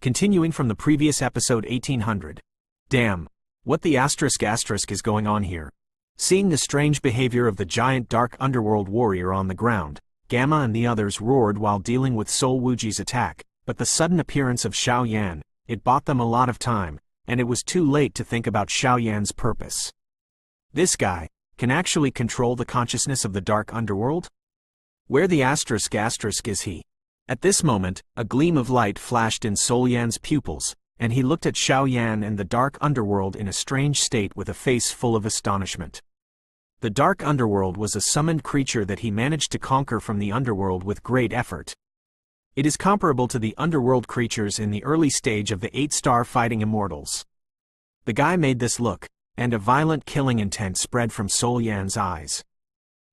Continuing from the previous episode 1800. Damn. What the asterisk is going on here? Seeing the strange behavior of the giant dark underworld warrior on the ground, Gamma and the others roared while dealing with Soul Wuji's attack, but the sudden appearance of Xiao Yan, it bought them a lot of time, and it was too late to think about Xiao Yan's purpose. This guy can actually control the consciousness of the dark underworld? Where the asterisk is he? At this moment, a gleam of light flashed in Soul Yan's pupils, and he looked at Xiao Yan and the dark underworld in a strange state with a face full of astonishment. The dark underworld was a summoned creature that he managed to conquer from the underworld with great effort. It is comparable to the underworld creatures in the early stage of the 8-star fighting immortals. The guy made this look, and a violent killing intent spread from Soul Yan's eyes.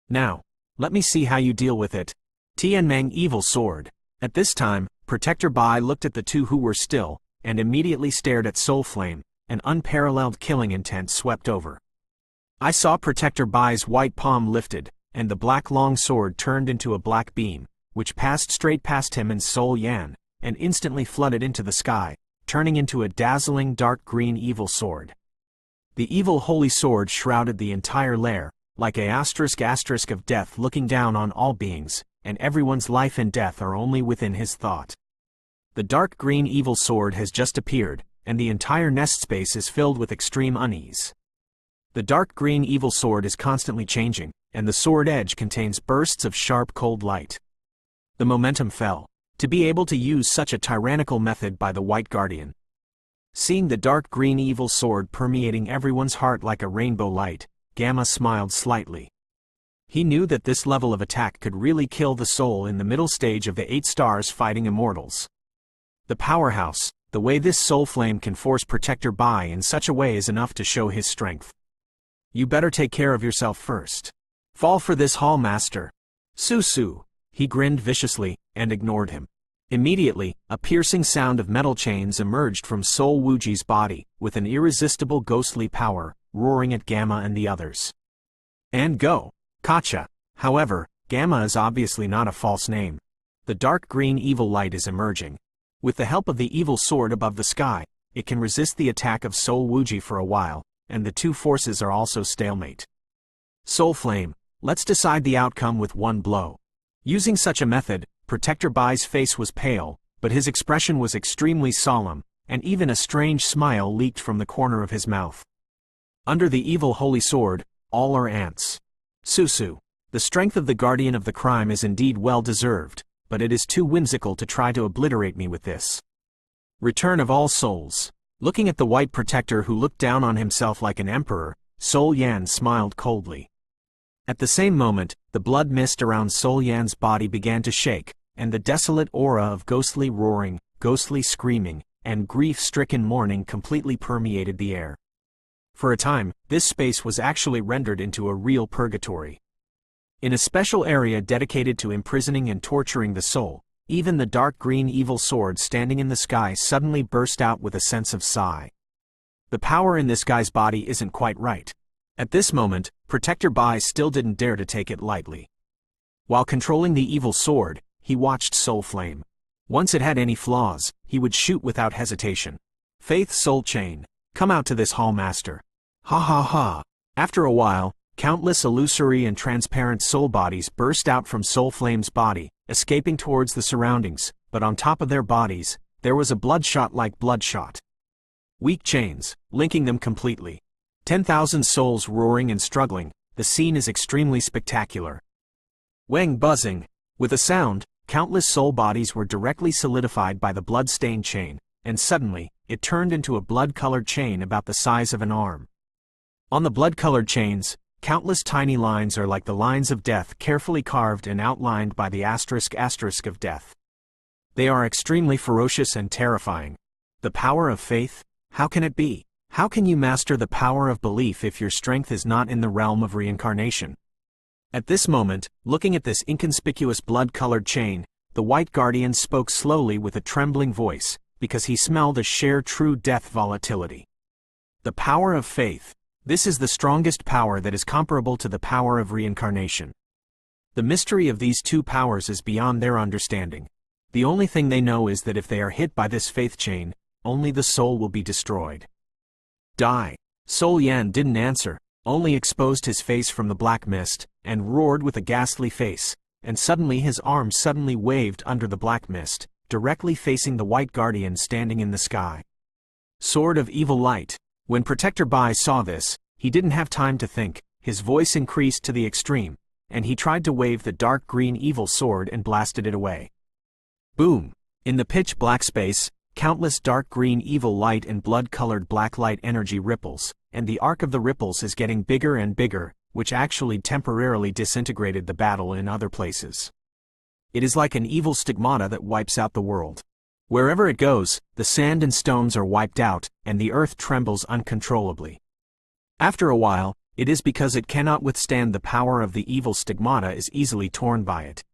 Now, let me see how you deal with it. Tianmang Evil Sword. At this time, Protector Bai looked at the two who were still, and immediately stared at Soul Flame. An unparalleled killing intent swept over. I saw Protector Bai's white palm lifted, and the black long sword turned into a black beam, which passed straight past him and Soul Yan, and instantly flooded into the sky, turning into a dazzling dark green evil sword. The evil holy sword shrouded the entire lair, like a asterisk of death looking down on all beings, and everyone's life and death are only within his thought. The dark green evil sword has just appeared, and the entire nest space is filled with extreme unease. The dark green evil sword is constantly changing, and the sword edge contains bursts of sharp cold light. The momentum fell, to be able to use such a tyrannical method by the White Guardian. Seeing the dark green evil sword permeating everyone's heart like a rainbow light, Gamma smiled slightly. He knew that this level of attack could really kill the soul in the middle stage of the 8 stars fighting immortals. The powerhouse, the way this soul flame can force Protector Bai in such a way is enough to show his strength. You better take care of yourself first. Fall for this hall master. Su. He grinned viciously, and ignored him. Immediately, a piercing sound of metal chains emerged from Soul Wuji's body, with an irresistible ghostly power, roaring at Gamma and the others. And go! Kacha! However, Gamma is obviously not a false name. The dark green evil light is emerging. With the help of the evil sword above the sky, it can resist the attack of Soul Wuji for a while, and the two forces are also stalemate. Soul Flame, let's decide the outcome with one blow. Using such a method, Protector Bai's face was pale, but his expression was extremely solemn, and even a strange smile leaked from the corner of his mouth. Under the evil holy sword, all are ants. Su, the strength of the guardian of the crime is indeed well deserved, but it is too whimsical to try to obliterate me with this. Return of all souls. Looking at the white protector who looked down on himself like an emperor, Soul Yan smiled coldly. At the same moment, the blood mist around Soul Yan's body began to shake, and the desolate aura of ghostly roaring, ghostly screaming, and grief-stricken mourning completely permeated the air. For a time, this space was actually rendered into a real purgatory. In a special area dedicated to imprisoning and torturing the soul, even the dark green evil sword standing in the sky suddenly burst out with a sense of sigh. The power in this guy's body isn't quite right. At this moment, Protector Bai still didn't dare to take it lightly. While controlling the evil sword, he watched Soul Flame. Once it had any flaws, he would shoot without hesitation. Faith Soul Chain, come out to this hall master. Ha. After a while, countless illusory and transparent soul bodies burst out from Soul Flame's body, escaping towards the surroundings, but on top of their bodies, there was a bloodshot like bloodshot. Weak chains, linking them completely. 10,000 souls roaring and struggling, the scene is extremely spectacular. Wang buzzing. With a sound, countless soul bodies were directly solidified by the blood-stained chain, and suddenly, it turned into a blood-colored chain about the size of an arm. On the blood-colored chains, countless tiny lines are like the lines of death carefully carved and outlined by the asterisk of death. They are extremely ferocious and terrifying. The power of faith? How can it be? How can you master the power of belief if your strength is not in the realm of reincarnation? At this moment, looking at this inconspicuous blood-colored chain, the White Guardian spoke slowly with a trembling voice, because he smelled a sheer true death volatility. The power of faith. This is the strongest power that is comparable to the power of reincarnation. The mystery of these two powers is beyond their understanding. The only thing they know is that if they are hit by this faith chain, only the soul will be destroyed. Die. Soul Yan didn't answer, only exposed his face from the black mist, and roared with a ghastly face, and suddenly his arms suddenly waved under the black mist, directly facing the white guardian standing in the sky. Sword of Evil Light. When Protector Bai saw this, he didn't have time to think, his voice increased to the extreme, and he tried to wave the dark green evil sword and blasted it away. Boom! In the pitch black space, countless dark green evil light and blood-colored black light energy ripples, and the arc of the ripples is getting bigger and bigger, which actually temporarily disintegrated the battle in other places. It is like an evil stigmata that wipes out the world. Wherever it goes, the sand and stones are wiped out, and the earth trembles uncontrollably. After a while, it is because it cannot withstand the power of the evil stigmata is easily torn by it.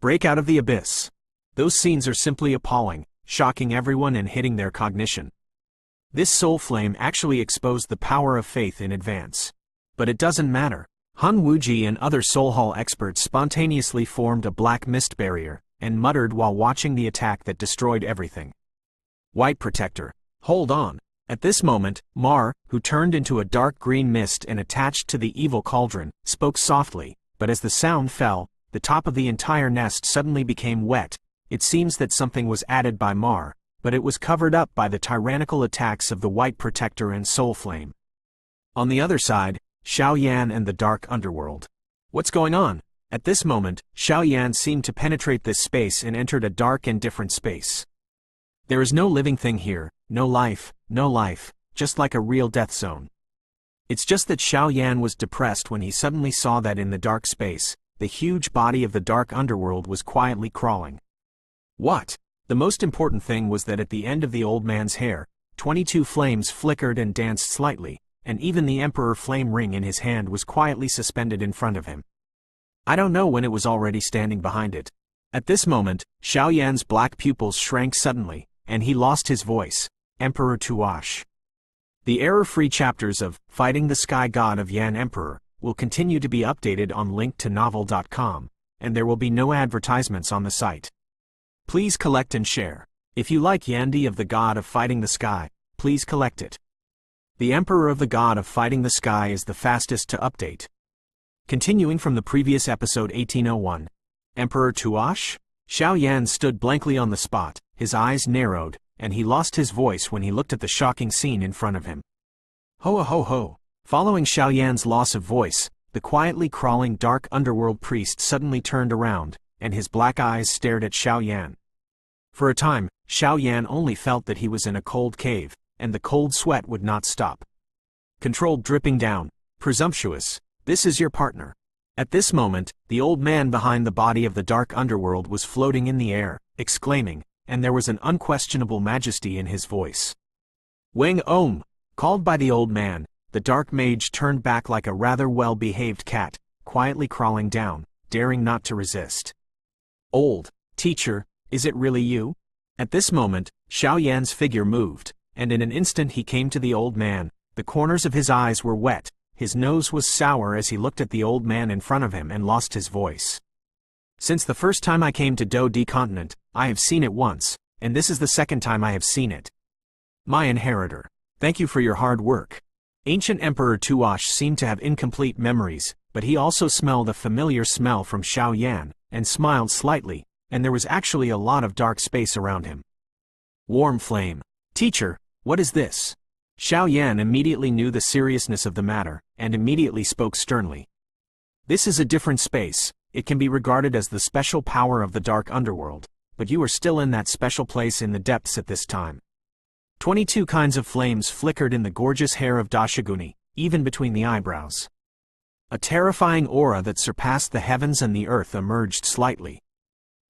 Break out of the abyss. Those scenes are simply appalling, shocking everyone and hitting their cognition. This soul flame actually exposed the power of faith in advance. But it doesn't matter. Han Wuji and other Soul Hall experts spontaneously formed a black mist barrier, and muttered while watching the attack that destroyed everything. White Protector, hold on. At this moment, Mar, who turned into a dark green mist and attached to the evil cauldron, spoke softly, but as the sound fell, the top of the entire nest suddenly became wet. It seems that something was added by Mar, but it was covered up by the tyrannical attacks of the White Protector and Soul Flame. On the other side, Xiao Yan and the Dark Underworld. What's going on? At this moment, Xiao Yan seemed to penetrate this space and entered a dark and different space. There is no living thing here, no life, just like a real death zone. It's just that Xiao Yan was depressed when he suddenly saw that in the dark space, the huge body of the Dark Underworld was quietly crawling. What? The most important thing was that at the end of the old man's hair, 22 flames flickered and danced slightly, and even the Emperor Flame Ring in his hand was quietly suspended in front of him. I don't know when it was already standing behind it. At this moment, Xiao Yan's black pupils shrank suddenly, and he lost his voice. Emperor Tuoshe. The error-free chapters of Fighting the Sky God of Yan Emperor will continue to be updated on link2novel.com, and there will be no advertisements on the site. Please collect and share. If you like Yandi of the God of Fighting the Sky, please collect it. The Emperor of the God of Fighting the Sky is the fastest to update. Continuing from the previous episode 1801, Emperor Tuoshe? Xiao Yan stood blankly on the spot, his eyes narrowed, and he lost his voice when he looked at the shocking scene in front of him. Ho ho ho! Following Xiao Yan's loss of voice, the quietly crawling dark underworld priest suddenly turned around, and his black eyes stared at Xiao Yan. For a time, Xiao Yan only felt that he was in a cold cave, and the cold sweat would not stop. Controlled dripping down. Presumptuous. This is your partner. At this moment, the old man behind the body of the dark underworld was floating in the air, exclaiming, and there was an unquestionable majesty in his voice. Wang Om! Called by the old man, the dark mage turned back like a rather well-behaved cat, quietly crawling down, daring not to resist. Old teacher, is it really you? At this moment, Xiao Yan's figure moved, and in an instant he came to the old man. The corners of his eyes were wet, his nose was sour as he looked at the old man in front of him and lost his voice. Since the first time I came to Do D continent, I have seen it once, and this is the second time I have seen it. My inheritor. Thank you for your hard work. Ancient Emperor Tuoshe seemed to have incomplete memories, but he also smelled a familiar smell from Xiao Yan, and smiled slightly, and there was actually a lot of dark space around him. Warm flame. Teacher, what is this? Xiao Yan immediately knew the seriousness of the matter, and immediately spoke sternly. This is a different space. It can be regarded as the special power of the dark underworld, but you are still in that special place in the depths at this time. 22 kinds of flames flickered in the gorgeous hair of Dashiguni, even between the eyebrows. A terrifying aura that surpassed the heavens and the earth emerged slightly.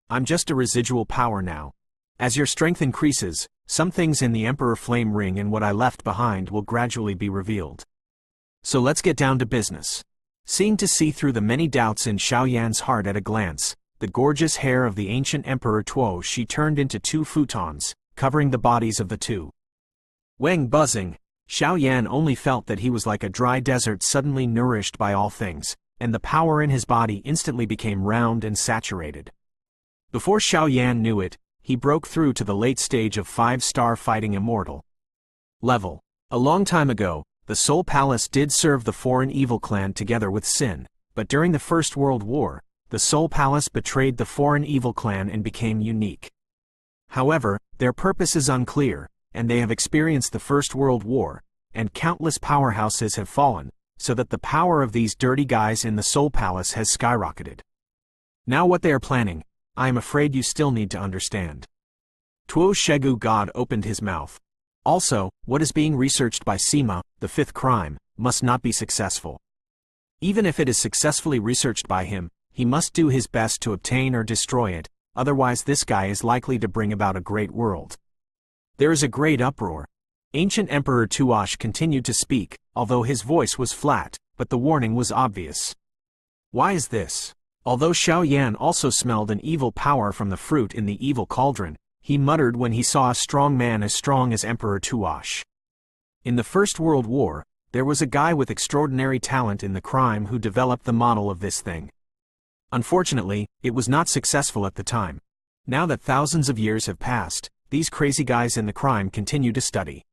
I'm just a residual power now. As your strength increases, some things in the Emperor Flame Ring and what I left behind will gradually be revealed. So let's get down to business. Seeing to see through the many doubts in Xiao Yan's heart at a glance, the gorgeous hair of the ancient Emperor Tuoshe turned into 2 futons, covering the bodies of the 2. Wang buzzing, Xiao Yan only felt that he was like a dry desert suddenly nourished by all things, and the power in his body instantly became round and saturated. Before Xiao Yan knew it, he broke through to the late stage of 5-star fighting immortal level. A long time ago, the Soul Palace did serve the foreign evil clan together with Sin, but during the First World War, the Soul Palace betrayed the foreign evil clan and became unique. However, their purpose is unclear, and they have experienced the First World War, and countless powerhouses have fallen, so that the power of these dirty guys in the Soul Palace has skyrocketed. Now what they are planning, I am afraid you still need to understand. Tuoshe God opened his mouth. Also, what is being researched by Sima, the fifth crime, must not be successful. Even if it is successfully researched by him, he must do his best to obtain or destroy it, otherwise this guy is likely to bring about a great world. There is a great uproar. Ancient Emperor Tuoshe continued to speak, although his voice was flat, but the warning was obvious. Why is this? Although Xiao Yan also smelled an evil power from the fruit in the evil cauldron, he muttered when he saw a strong man as strong as Emperor Tuoshe. In the First World War, there was a guy with extraordinary talent in the crime who developed the model of this thing. Unfortunately, it was not successful at the time. Now that thousands of years have passed, these crazy guys in the crime continue to study.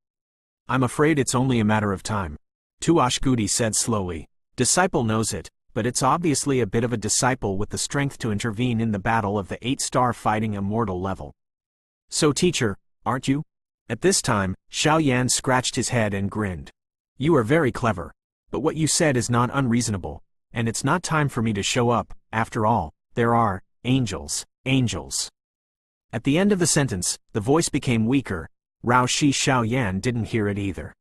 I'm afraid it's only a matter of time. Tuoshe Gudi said slowly. Disciple knows it, but it's obviously a bit of a disciple with the strength to intervene in the battle of the 8-star fighting immortal level. So teacher, aren't you? At this time, Xiao Yan scratched his head and grinned. You are very clever, but what you said is not unreasonable, and it's not time for me to show up. After all, there are angels. At the end of the sentence, the voice became weaker. Xiao Yan didn't hear it either.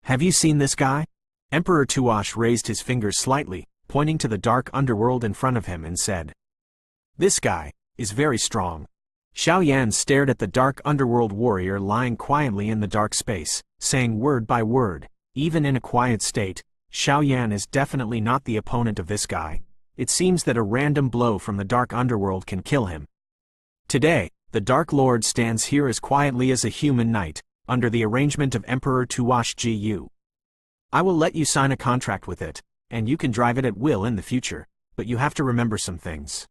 Have you seen this guy? Emperor Tuoshe raised his fingers slightly, pointing to the dark underworld in front of him and said, This guy is very strong. Xiao Yan stared at the dark underworld warrior lying quietly in the dark space, saying word by word, even in a quiet state, Xiao Yan is definitely not the opponent of this guy. It seems that a random blow from the dark underworld can kill him. Today, the Dark Lord stands here as quietly as a human knight, under the arrangement of Emperor Tuoshe Gu. I will let you sign a contract with it, and you can drive it at will in the future, but you have to remember some things.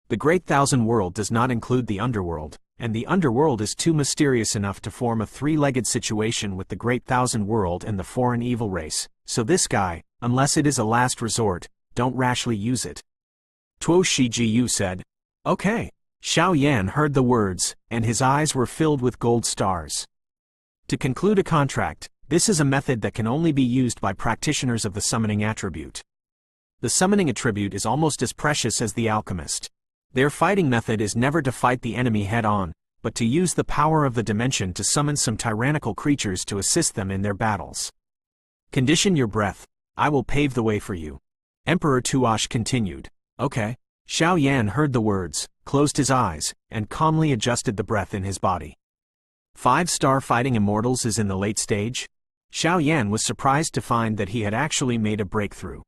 The Great Thousand World does not include the underworld, and the underworld is too mysterious enough to form a three-legged situation with the Great Thousand World and the foreign evil race, so this guy, unless it is a last resort, don't rashly use it. Tuoshe Gu said. Okay. Xiao Yan heard the words, and his eyes were filled with gold stars. To conclude a contract, this is a method that can only be used by practitioners of the summoning attribute. The summoning attribute is almost as precious as the alchemist. Their fighting method is never to fight the enemy head-on, but to use the power of the dimension to summon some tyrannical creatures to assist them in their battles. Condition your breath, I will pave the way for you. Emperor Tuoshe continued. Okay. Xiao Yan heard the words, closed his eyes, and calmly adjusted the breath in his body. 5-star fighting immortals is in the late stage? Xiao Yan was surprised to find that he had actually made a breakthrough.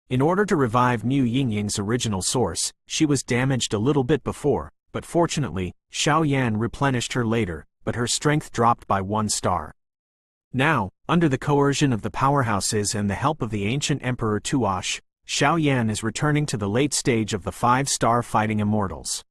In order to revive Mu Yingying's original source, she was damaged a little bit before, but fortunately, Xiao Yan replenished her later, but her strength dropped by 1 star. Now, under the coercion of the powerhouses and the help of the ancient Emperor Tuoshe, Xiao Yan is returning to the late stage of the 5-star fighting immortals.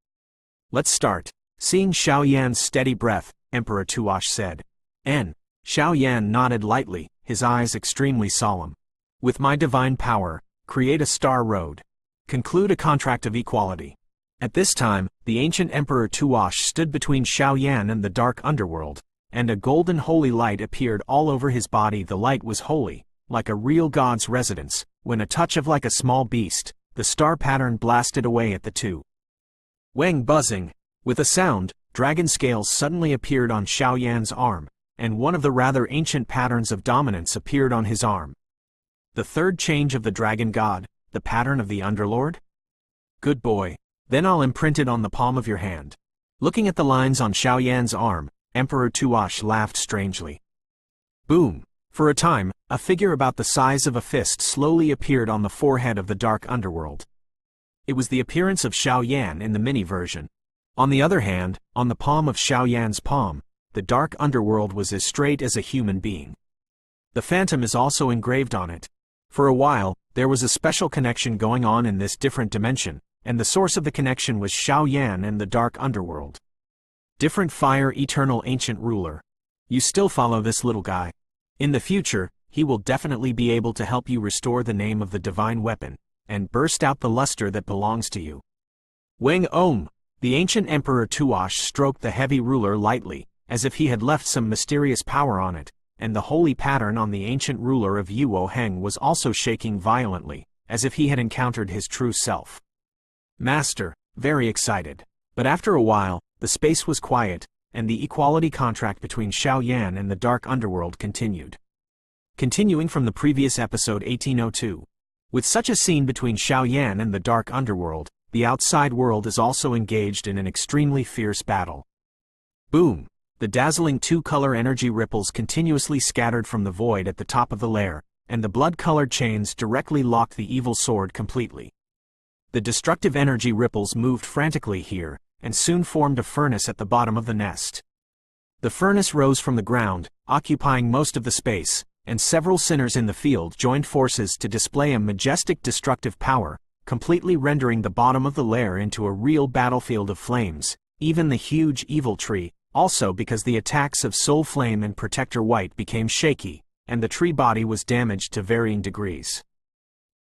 Let's start. Seeing Xiao Yan's steady breath, Emperor Tuoshe said. Xiao Yan nodded lightly, his eyes extremely solemn. With my divine power, create a star road. Conclude a contract of equality. At this time, the ancient Emperor Tuoshe stood between Xiao Yan and the dark underworld, and a golden holy light appeared all over his body. The light was holy, like a real god's residence. When a touch of like a small beast, the star pattern blasted away at the two. Wang buzzing. With a sound, dragon scales suddenly appeared on Xiao Yan's arm, and one of the rather ancient patterns of dominance appeared on his arm. The third change of the dragon god, the pattern of the underlord? Good boy. Then I'll imprint it on the palm of your hand. Looking at the lines on Xiao Yan's arm, Emperor Tuoshe laughed strangely. Boom. For a time, a figure about the size of a fist slowly appeared on the forehead of the dark underworld. It was the appearance of Xiao Yan in the mini version. On the other hand, on the palm of Xiao Yan's palm, the dark underworld was as straight as a human being. The phantom is also engraved on it. For a while, there was a special connection going on in this different dimension, and the source of the connection was Xiao Yan and the dark underworld. Different fire, eternal ancient ruler. You still follow this little guy. In the future, he will definitely be able to help you restore the name of the divine weapon, and burst out the luster that belongs to you. Wang Om! The ancient Emperor Tuoshe stroked the heavy ruler lightly, as if he had left some mysterious power on it, and the holy pattern on the ancient ruler of Yuo Heng was also shaking violently, as if he had encountered his true self. Master, very excited. But after a while, the space was quiet, and the equality contract between Xiao Yan and the dark underworld continued. Continuing from the previous episode 1802. With such a scene between Xiao Yan and the dark underworld, the outside world is also engaged in an extremely fierce battle. Boom! The dazzling two-color energy ripples continuously scattered from the void at the top of the lair, and the blood-colored chains directly locked the evil sword completely. The destructive energy ripples moved frantically here, and soon formed a furnace at the bottom of the nest. The furnace rose from the ground, occupying most of the space, and several sinners in the field joined forces to display a majestic destructive power, completely rendering the bottom of the lair into a real battlefield of flames, even the huge evil tree, also because the attacks of Soul Flame and Protector White became shaky, and the tree body was damaged to varying degrees.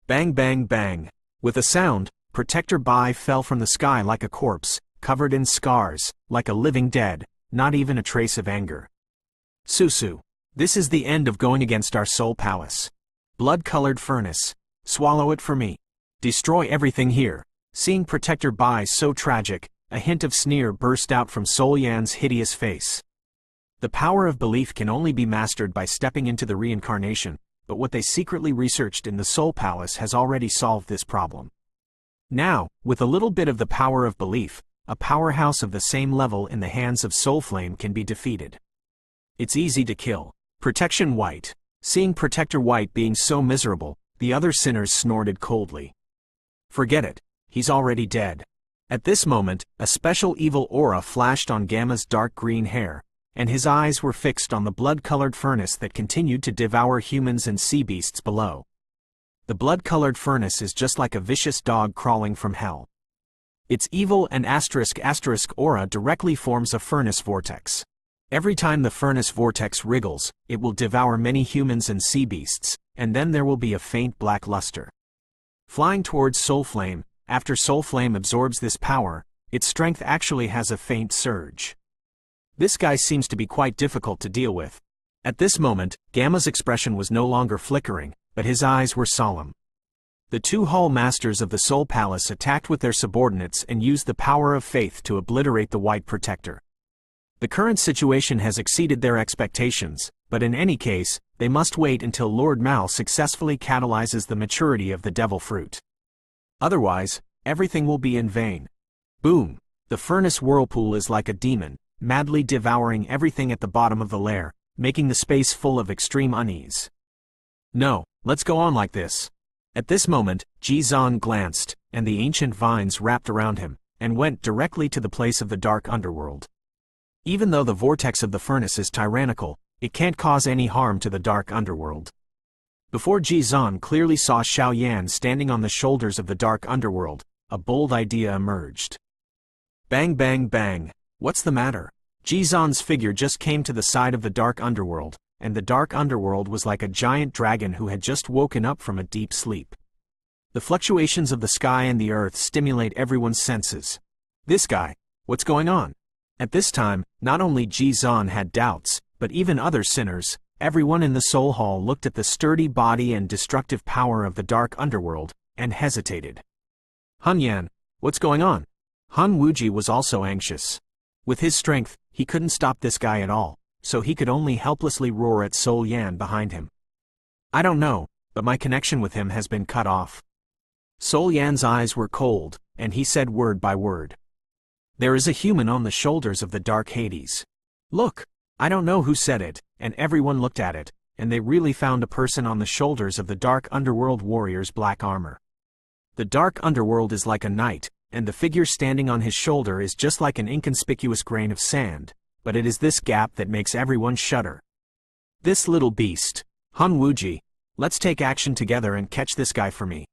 Bang bang bang! With a sound, Protector Bai fell from the sky like a corpse, covered in scars, like a living dead, not even a trace of anger. Susu, this is the end of going against our soul palace. Blood-colored furnace, swallow it for me. Destroy everything here. Seeing Protector Bai so tragic, a hint of sneer burst out from Soul Yan's hideous face. The power of belief can only be mastered by stepping into the reincarnation, but what they secretly researched in the Soul Palace has already solved this problem. Now, with a little bit of the power of belief, a powerhouse of the same level in the hands of Soul Flame can be defeated. It's easy to kill. Protection White. Seeing Protector White being so miserable, the other sinners snorted coldly. Forget it. He's already dead. At this moment, a special evil aura flashed on Gamma's dark green hair, and his eyes were fixed on the blood-colored furnace that continued to devour humans and sea beasts below. The blood-colored furnace is just like a vicious dog crawling from hell. Its evil and asterisk aura directly forms a furnace vortex. Every time the furnace vortex wriggles, it will devour many humans and sea beasts, and then there will be a faint black luster. Flying towards Soul Flame, after Soul Flame absorbs this power, its strength actually has a faint surge. This guy seems to be quite difficult to deal with. At this moment, Gamma's expression was no longer flickering, but his eyes were solemn. The two Hall Masters of the Soul Palace attacked with their subordinates and used the power of faith to obliterate the White Protector. The current situation has exceeded their expectations, but in any case, they must wait until Lord Mal successfully catalyzes the maturity of the Devil Fruit. Otherwise, everything will be in vain. Boom! The furnace whirlpool is like a demon, madly devouring everything at the bottom of the lair, making the space full of extreme unease. No, let's go on like this. At this moment, Ji Zan glanced, and the ancient vines wrapped around him, and went directly to the place of the dark underworld. Even though the vortex of the furnace is tyrannical, it can't cause any harm to the dark underworld. Before Ji Zan clearly saw Xiao Yan standing on the shoulders of the dark underworld, a bold idea emerged. Bang bang bang! What's the matter? Ji Zan's figure just came to the side of the dark underworld, and the dark underworld was like a giant dragon who had just woken up from a deep sleep. The fluctuations of the sky and the earth stimulate everyone's senses. This guy, what's going on? At this time, not only Ji Zan had doubts, but even other sinners. Everyone in the Soul Hall looked at the sturdy body and destructive power of the dark underworld, and hesitated. Hun Yan, what's going on? Han Wuji was also anxious. With his strength, he couldn't stop this guy at all, so he could only helplessly roar at Soul Yan behind him. I don't know, but my connection with him has been cut off. Soul Yan's eyes were cold, and he said word by word. There is a human on the shoulders of the dark Hades. Look! I don't know who said it, and everyone looked at it, and they really found a person on the shoulders of the dark underworld warrior's black armor. The dark underworld is like a knight, and the figure standing on his shoulder is just like an inconspicuous grain of sand, but it is this gap that makes everyone shudder. This little beast, Hun Wuji, let's take action together and catch this guy for me.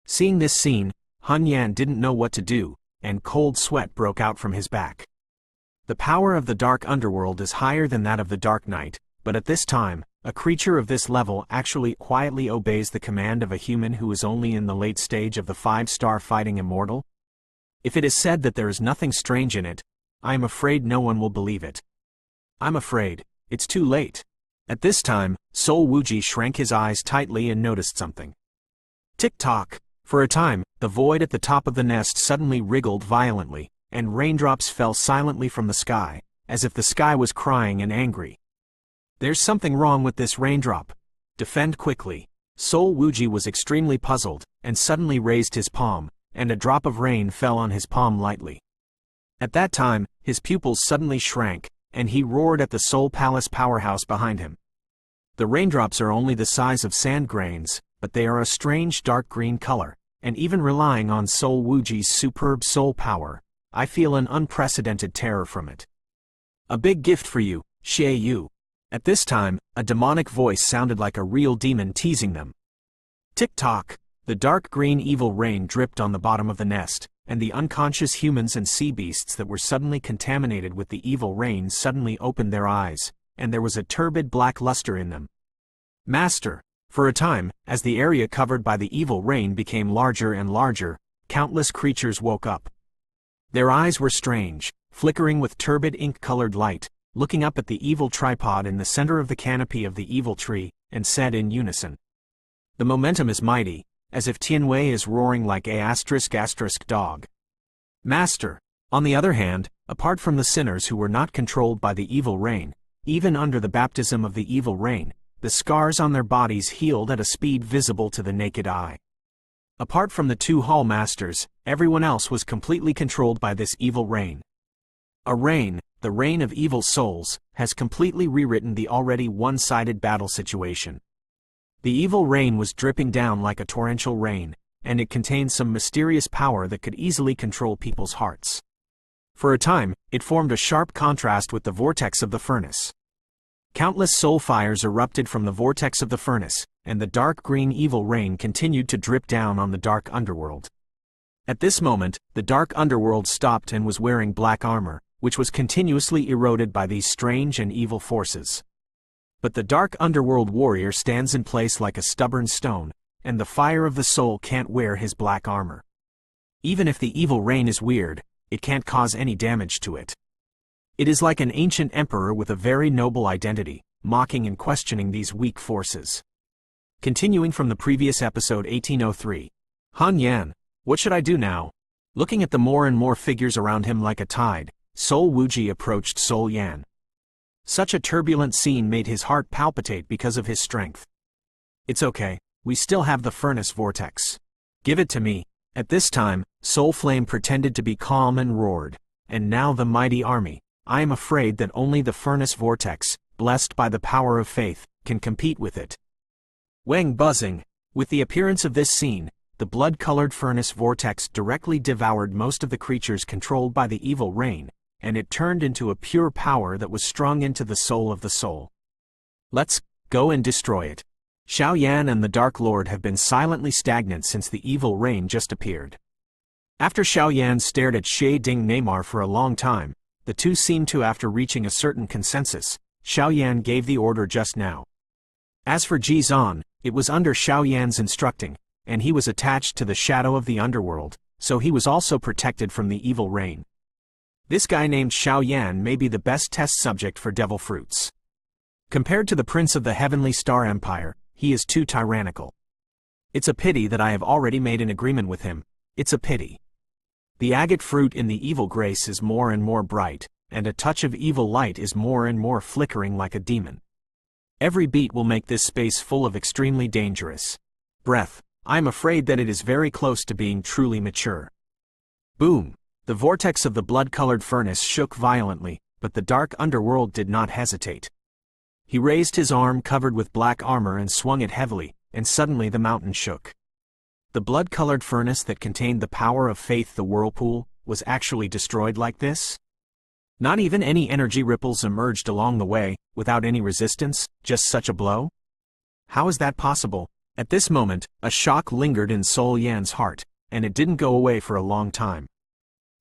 Seeing this scene, Hun Yan didn't know what to do, and cold sweat broke out from his back. The power of the dark underworld is higher than that of the dark night, but at this time, a creature of this level actually quietly obeys the command of a human who is only in the late stage of the 5-star fighting immortal? If it is said that there is nothing strange in it, I am afraid no one will believe it. I'm afraid it's too late. At this time, Sol Wuji shrank his eyes tightly and noticed something. Tick-tock! For a time, the void at the top of the nest suddenly wriggled violently, and raindrops fell silently from the sky, as if the sky was crying and angry. There's something wrong with this raindrop. Defend quickly. Sol Wuji was extremely puzzled, and suddenly raised his palm, and a drop of rain fell on his palm lightly. At that time, his pupils suddenly shrank, and he roared at the Soul Palace powerhouse behind him. The raindrops are only the size of sand grains, but they are a strange dark green color, and even relying on Sol Wuji's superb soul power, I feel an unprecedented terror from it. A big gift for you, Xie Yu. At this time, a demonic voice sounded like a real demon teasing them. Tick-tock! The dark green evil rain dripped on the bottom of the nest, and the unconscious humans and sea beasts that were suddenly contaminated with the evil rain suddenly opened their eyes, and there was a turbid black luster in them. Master! For a time, as the area covered by the evil rain became larger and larger, countless creatures woke up. Their eyes were strange, flickering with turbid ink-colored light, looking up at the evil tripod in the center of the canopy of the evil tree, and said in unison. The momentum is mighty, as if Tianwei is roaring like a *** dog. Master! On the other hand, apart from the sinners who were not controlled by the evil rain, even under the baptism of the evil rain, the scars on their bodies healed at a speed visible to the naked eye. Apart from the 2 hall masters, everyone else was completely controlled by this evil rain. A rain, the rain of evil souls, has completely rewritten the already one-sided battle situation. The evil rain was dripping down like a torrential rain, and it contained some mysterious power that could easily control people's hearts. For a time, it formed a sharp contrast with the vortex of the furnace. Countless soul fires erupted from the vortex of the furnace, and the dark green evil rain continued to drip down on the dark underworld. At this moment, the dark underworld stopped and was wearing black armor, which was continuously eroded by these strange and evil forces. But the dark underworld warrior stands in place like a stubborn stone, and the fire of the soul can't wear his black armor. Even if the evil rain is weird, it can't cause any damage to it. It is like an ancient emperor with a very noble identity, mocking and questioning these weak forces. Continuing from the previous episode 1803. Han Yan, what should I do now? Looking at the more and more figures around him like a tide, Sol Wuji approached Sol Yan. Such a turbulent scene made his heart palpitate because of his strength. It's okay, we still have the furnace vortex. Give it to me. At this time, Soul Flame pretended to be calm and roared, and now the mighty army. I am afraid that only the furnace vortex, blessed by the power of faith, can compete with it. Wang buzzing. With the appearance of this scene, the blood-colored furnace vortex directly devoured most of the creatures controlled by the evil rain, and it turned into a pure power that was strung into the soul of the soul. Let's go and destroy it. Xiao Yan and the Dark Lord have been silently stagnant since the evil rain just appeared. After Xiao Yan stared at Xie Ding Neymar for a long time, the two seemed to after reaching a certain consensus. Xiao Yan gave the order just now. As for Ji Zan, it was under Xiao Yan's instructing, and he was attached to the shadow of the underworld, so he was also protected from the evil rain. This guy named Xiao Yan may be the best test subject for devil fruits. Compared to the Prince of the Heavenly Star Empire, he is too tyrannical. It's a pity that I have already made an agreement with him. It's a pity. The agate fruit in the evil grace is more and more bright, and a touch of evil light is more and more flickering like a demon. Every beat will make this space full of extremely dangerous breath. I am afraid that it is very close to being truly mature. Boom! The vortex of the blood-colored furnace shook violently, but the dark underworld did not hesitate. He raised his arm covered with black armor and swung it heavily, and suddenly the mountain shook. The blood-colored furnace that contained the power of faith, the whirlpool, was actually destroyed like this? Not even any energy ripples emerged along the way, without any resistance, just such a blow? How is that possible? At this moment, a shock lingered in Sol Yan's heart, and it didn't go away for a long time.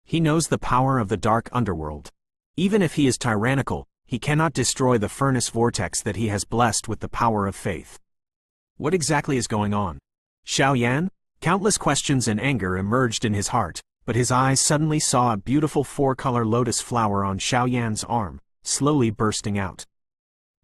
He knows the power of the dark underworld. Even if he is tyrannical, he cannot destroy the furnace vortex that he has blessed with the power of faith. What exactly is going on? Xiao Yan? Countless questions and anger emerged in his heart, but his eyes suddenly saw a beautiful four-color lotus flower on Xiao Yan's arm, slowly bursting out.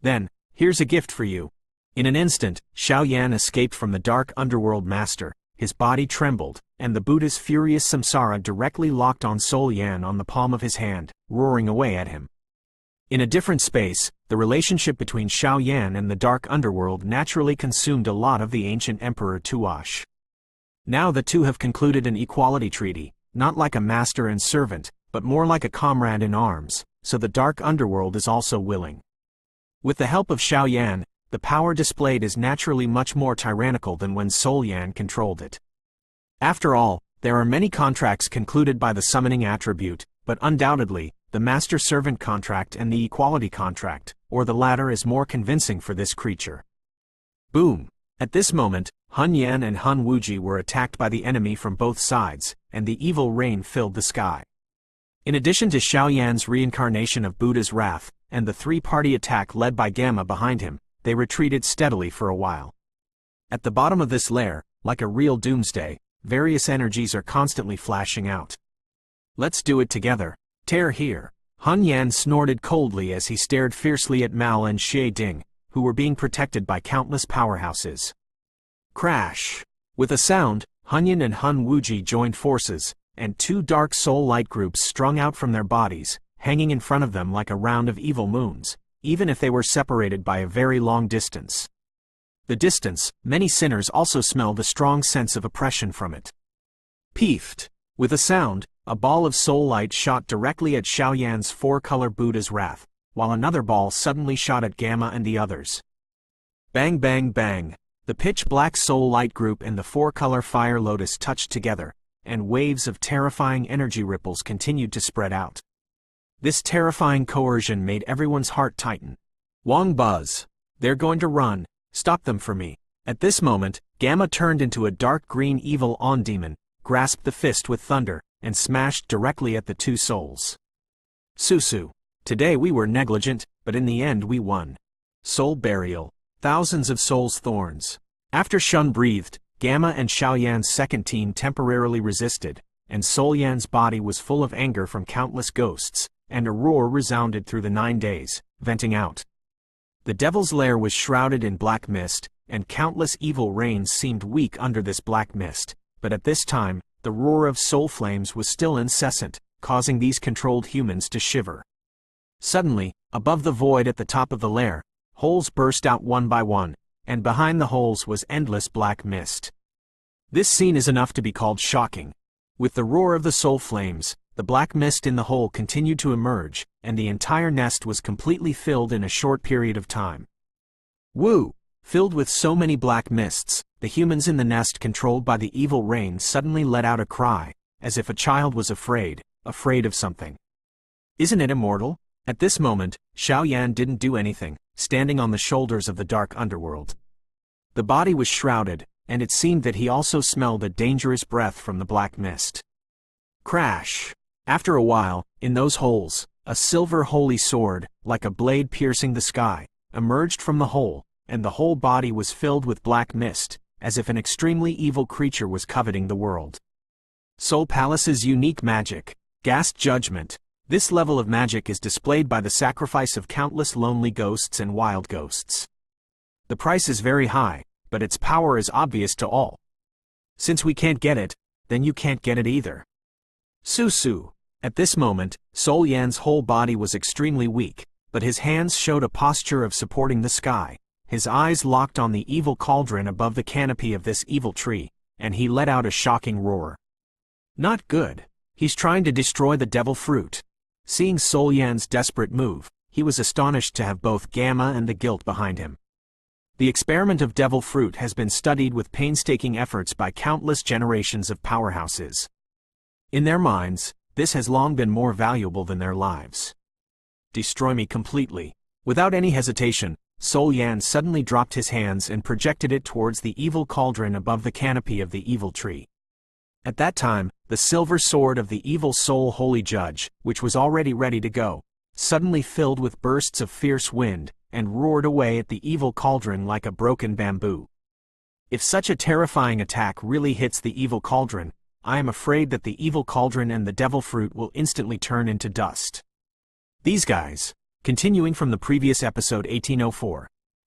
Then, here's a gift for you. In an instant, Xiao Yan escaped from the dark underworld master, his body trembled, and the Buddha's furious samsara directly locked on Sol Yan on the palm of his hand, roaring away at him. In a different space, the relationship between Xiao Yan and the dark underworld naturally consumed a lot of the ancient emperor Tuoshe. Now the two have concluded an equality treaty, not like a master and servant, but more like a comrade in arms, so the dark underworld is also willing. With the help of Xiao Yan, the power displayed is naturally much more tyrannical than when Sol Yan controlled it. After all, there are many contracts concluded by the summoning attribute, but undoubtedly, the master-servant contract and the equality contract, or the latter, is more convincing for this creature. Boom! At this moment, Hun Yan and Hun Wuji were attacked by the enemy from both sides, and the evil rain filled the sky. In addition to Xiao Yan's reincarnation of Buddha's wrath, and the three-party attack led by Gamma behind him, they retreated steadily for a while. At the bottom of this lair, like a real doomsday, various energies are constantly flashing out. Let's do it together. Tear here. Hun Yan snorted coldly as he stared fiercely at Mao and Xie Ding, who were being protected by countless powerhouses. Crash! With a sound, Hun Yan and Hun Wuji joined forces, and two dark soul light groups strung out from their bodies, hanging in front of them like a round of evil moons, even if they were separated by a very long distance. The distance, many sinners also smell the strong sense of oppression from it. Peefed! With a sound, a ball of soul light shot directly at Xiao Yan's four-color Buddha's wrath, while another ball suddenly shot at Gamma and the others. Bang bang bang! The pitch-black soul light group and the four-color fire lotus touched together, and waves of terrifying energy ripples continued to spread out. This terrifying coercion made everyone's heart tighten. Wang Buzz! They're going to run! Stop them for me! At this moment, Gamma turned into a dark green evil on-demon, grasped the fist with thunder, and smashed directly at the two souls. Susu! Today we were negligent, but in the end we won. Soul burial. Thousands of souls' thorns. After Shun breathed, Gamma and Xiao Yan's second team temporarily resisted, and Sol Yan's body was full of anger from countless ghosts, and a roar resounded through the 9 days, venting out. The Devil's Lair was shrouded in black mist, and countless evil rains seemed weak under this black mist, but at this time, the roar of soul flames was still incessant, causing these controlled humans to shiver. Suddenly, above the void at the top of the lair, holes burst out one by one, and behind the holes was endless black mist. This scene is enough to be called shocking. With the roar of the soul flames, the black mist in the hole continued to emerge, and the entire nest was completely filled in a short period of time. Woo! Filled with so many black mists, the humans in the nest controlled by the evil rain suddenly let out a cry, as if a child was afraid of something. Isn't it immortal? At this moment, Xiao Yan didn't do anything, standing on the shoulders of the dark underworld. The body was shrouded, and it seemed that he also smelled a dangerous breath from the black mist. Crash! After a while, in those holes, a silver holy sword, like a blade piercing the sky, emerged from the hole, and the whole body was filled with black mist, as if an extremely evil creature was coveting the world. Soul Palace's unique magic. Ghast Judgment. This level of magic is displayed by the sacrifice of countless lonely ghosts and wild ghosts. The price is very high, but its power is obvious to all. Since we can't get it, then you can't get it either. Susu! At this moment, Sol Yan's whole body was extremely weak, but his hands showed a posture of supporting the sky, his eyes locked on the evil cauldron above the canopy of this evil tree, and he let out a shocking roar. Not good. He's trying to destroy the devil fruit. Seeing Sol Yan's desperate move, he was astonished to have both Gamma and the guilt behind him. The experiment of devil fruit has been studied with painstaking efforts by countless generations of powerhouses. In their minds, this has long been more valuable than their lives. Destroy me completely. Without any hesitation, Sol Yan suddenly dropped his hands and projected it towards the evil cauldron above the canopy of the evil tree. At that time, the silver sword of the evil soul holy judge, which was already ready to go, suddenly filled with bursts of fierce wind, and roared away at the evil cauldron like a broken bamboo. If such a terrifying attack really hits the evil cauldron, I am afraid that the evil cauldron and the devil fruit will instantly turn into dust. These guys, continuing from the previous episode 1804,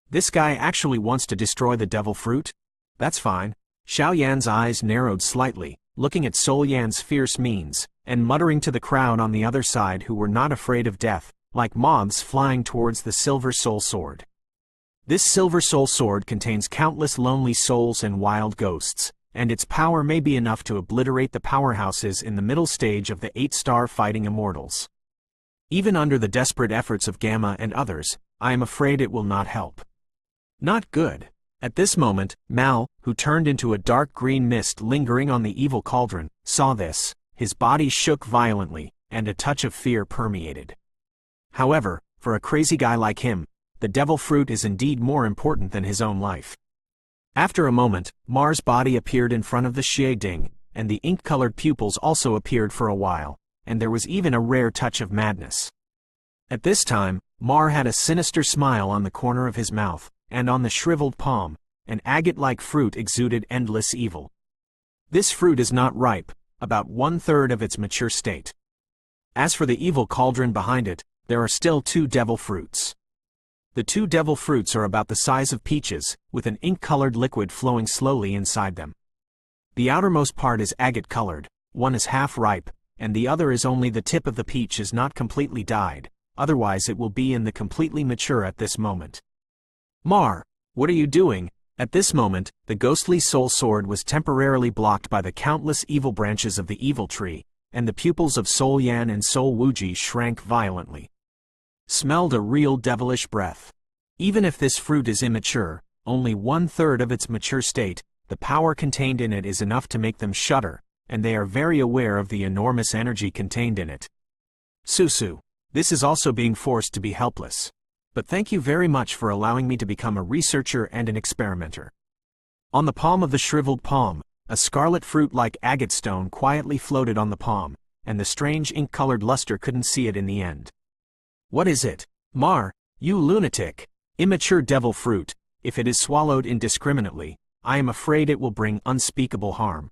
this guy actually wants to destroy the devil fruit? That's fine. Xiao Yan's eyes narrowed slightly, looking at Sol Yan's fierce means, and muttering to the crowd on the other side who were not afraid of death, like moths flying towards the silver soul sword. This silver soul sword contains countless lonely souls and wild ghosts, and its power may be enough to obliterate the powerhouses in the middle stage of the 8-star fighting immortals. Even under the desperate efforts of Gamma and others, I am afraid it will not help. Not good. At this moment, Mal, who turned into a dark green mist lingering on the evil cauldron, saw this. His body shook violently, and a touch of fear permeated. However, for a crazy guy like him, the devil fruit is indeed more important than his own life. After a moment, Mar's body appeared in front of the Xie Ding, and the ink-colored pupils also appeared for a while, and there was even a rare touch of madness. At this time, Mar had a sinister smile on the corner of his mouth, and on the shriveled palm, an agate-like fruit exuded endless evil. This fruit is not ripe, about 1/3 of its mature state. As for the evil cauldron behind it, there are still 2 devil fruits. The 2 devil fruits are about the size of peaches, with an ink-colored liquid flowing slowly inside them. The outermost part is agate-colored, one is half ripe, and the other is only the tip of the peach is not completely dyed, otherwise it will be in the completely mature at this moment. Mar, what are you doing? At this moment, the ghostly soul sword was temporarily blocked by the countless evil branches of the evil tree, and the pupils of Sol Yan and Sol Wuji shrank violently. Smelled a real devilish breath. Even if this fruit is immature, only 1/3 of its mature state, the power contained in it is enough to make them shudder, and they are very aware of the enormous energy contained in it. Susu, this is also being forced to be helpless. But thank you very much for allowing me to become a researcher and an experimenter. On the palm of the shriveled palm, a scarlet fruit-like agate stone quietly floated on the palm, and the strange ink-colored luster couldn't see it in the end. What is it? Mar, you lunatic! Immature devil fruit, if it is swallowed indiscriminately, I am afraid it will bring unspeakable harm.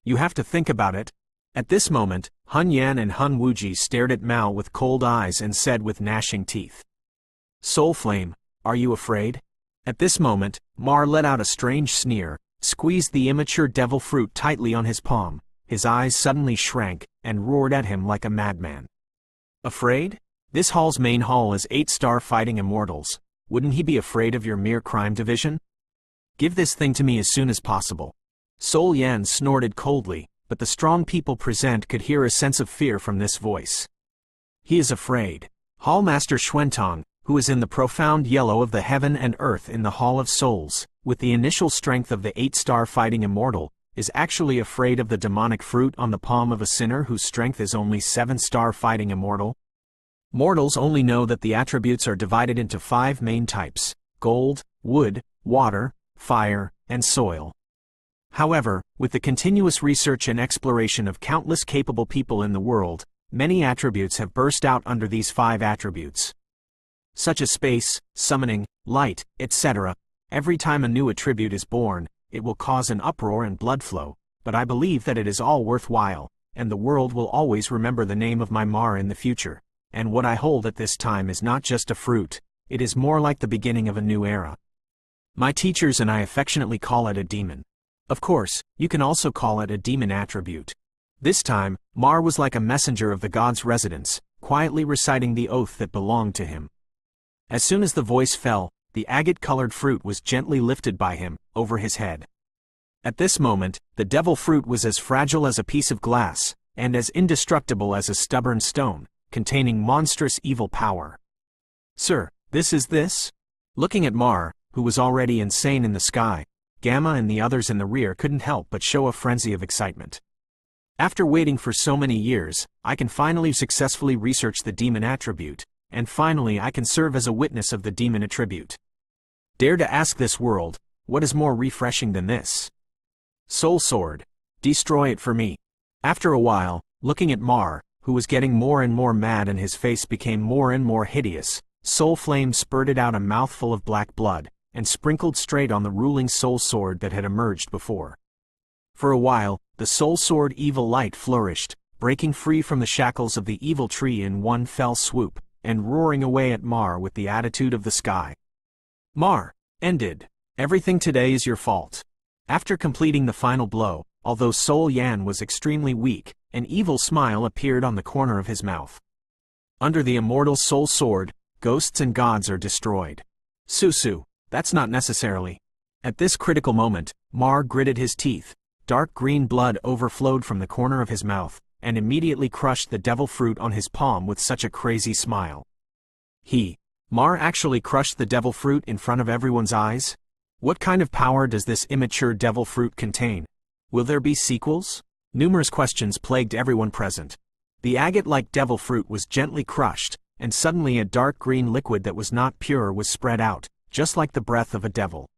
You have to think about it. At this moment, Hun Yan and Hun Wuji stared at Mao with cold eyes and said with gnashing teeth, Soul Flame, are you afraid? At this moment, Mar let out a strange sneer, squeezed the immature devil fruit tightly on his palm, his eyes suddenly shrank, and roared at him like a madman. Afraid? This hall's main hall is 8-star fighting immortals. Wouldn't he be afraid of your mere crime division? Give this thing to me as soon as possible. Sol Yan snorted coldly, but the strong people present could hear a sense of fear from this voice. He is afraid. Hallmaster Xuantong, who is in the profound yellow of the heaven and earth in the Hall of Souls, with the initial strength of the 8-star fighting immortal, is actually afraid of the demonic fruit on the palm of a sinner whose strength is only 7-star fighting immortal. Mortals only know that the attributes are divided into 5 main types: gold, wood, water, fire, and soil. However, with the continuous research and exploration of countless capable people in the world, many attributes have burst out under these 5 attributes, such as space, summoning, light, etc. Every time a new attribute is born, it will cause an uproar and blood flow, but I believe that it is all worthwhile, and the world will always remember the name of my Mar in the future, and what I hold at this time is not just a fruit, it is more like the beginning of a new era. My teachers and I affectionately call it a demon. Of course, you can also call it a demon attribute. This time, Mar was like a messenger of the god's residence, quietly reciting the oath that belonged to him. As soon as the voice fell, the agate-colored fruit was gently lifted by him, over his head. At this moment, the devil fruit was as fragile as a piece of glass, and as indestructible as a stubborn stone, containing monstrous evil power. Sir, this is this? Looking at Mar, who was already insane in the sky, Gamma and the others in the rear couldn't help but show a frenzy of excitement. After waiting for so many years, I can finally successfully research the demon attribute, and finally I can serve as a witness of the demon attribute. Dare to ask this world, what is more refreshing than this? Soul Sword. Destroy it for me. After a while, looking at Mar, who was getting more and more mad and his face became more and more hideous, Soul Flame spurted out a mouthful of black blood, and sprinkled straight on the ruling soul sword that had emerged before. For a while, the soul sword evil light flourished, breaking free from the shackles of the evil tree in one fell swoop, and roaring away at Mar with the attitude of the sky. Mar, ended. Everything today is your fault. After completing the final blow, although Soul Yan was extremely weak, an evil smile appeared on the corner of his mouth. Under the immortal soul sword, ghosts and gods are destroyed. Susu, that's not necessarily. At this critical moment, Mar gritted his teeth, dark green blood overflowed from the corner of his mouth, and immediately crushed the devil fruit on his palm with such a crazy smile. Mar actually crushed the devil fruit in front of everyone's eyes? What kind of power does this immature devil fruit contain? Will there be sequels? Numerous questions plagued everyone present. The agate-like devil fruit was gently crushed, and suddenly a dark green liquid that was not pure was spread out, just like the breath of a devil.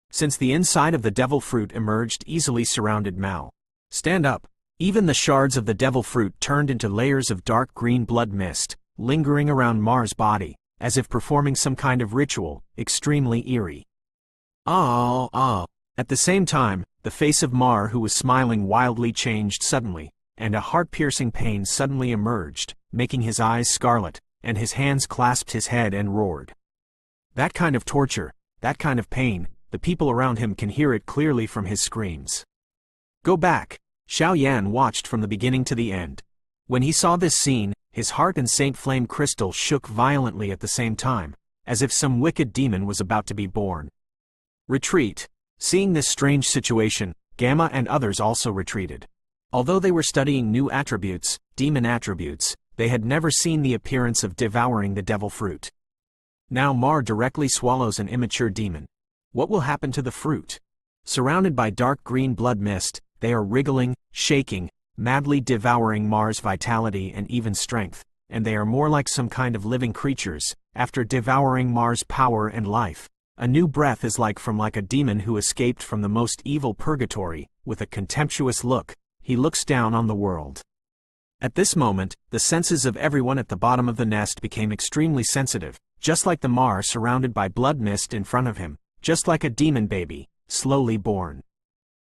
Since the inside of the devil fruit emerged easily surrounded Mal. Stand up. Even the shards of the devil fruit turned into layers of dark green blood mist, lingering around Mar's body, as if performing some kind of ritual, extremely eerie. At the same time, the face of Mar, who was smiling wildly, changed suddenly, and a heart-piercing pain suddenly emerged, making his eyes scarlet, and his hands clasped his head and roared. That kind of torture, that kind of pain, the people around him can hear it clearly from his screams. Go back. Xiao Yan watched from the beginning to the end. When he saw this scene, his heart and Saint Flame Crystal shook violently at the same time, as if some wicked demon was about to be born. Retreat. Seeing this strange situation, Gamma and others also retreated. Although they were studying new attributes, demon attributes, they had never seen the appearance of devouring the devil fruit. Now Mar directly swallows an immature demon. What will happen to the fruit? Surrounded by dark green blood mist, they are wriggling, shaking, madly devouring Mar's vitality and even strength, and they are more like some kind of living creatures. After devouring Mar's power and life, a new breath is like a demon who escaped from the most evil purgatory. With a contemptuous look, he looks down on the world. At this moment, the senses of everyone at the bottom of the nest became extremely sensitive, just like the Mar surrounded by blood mist in front of him, just like a demon baby, slowly born.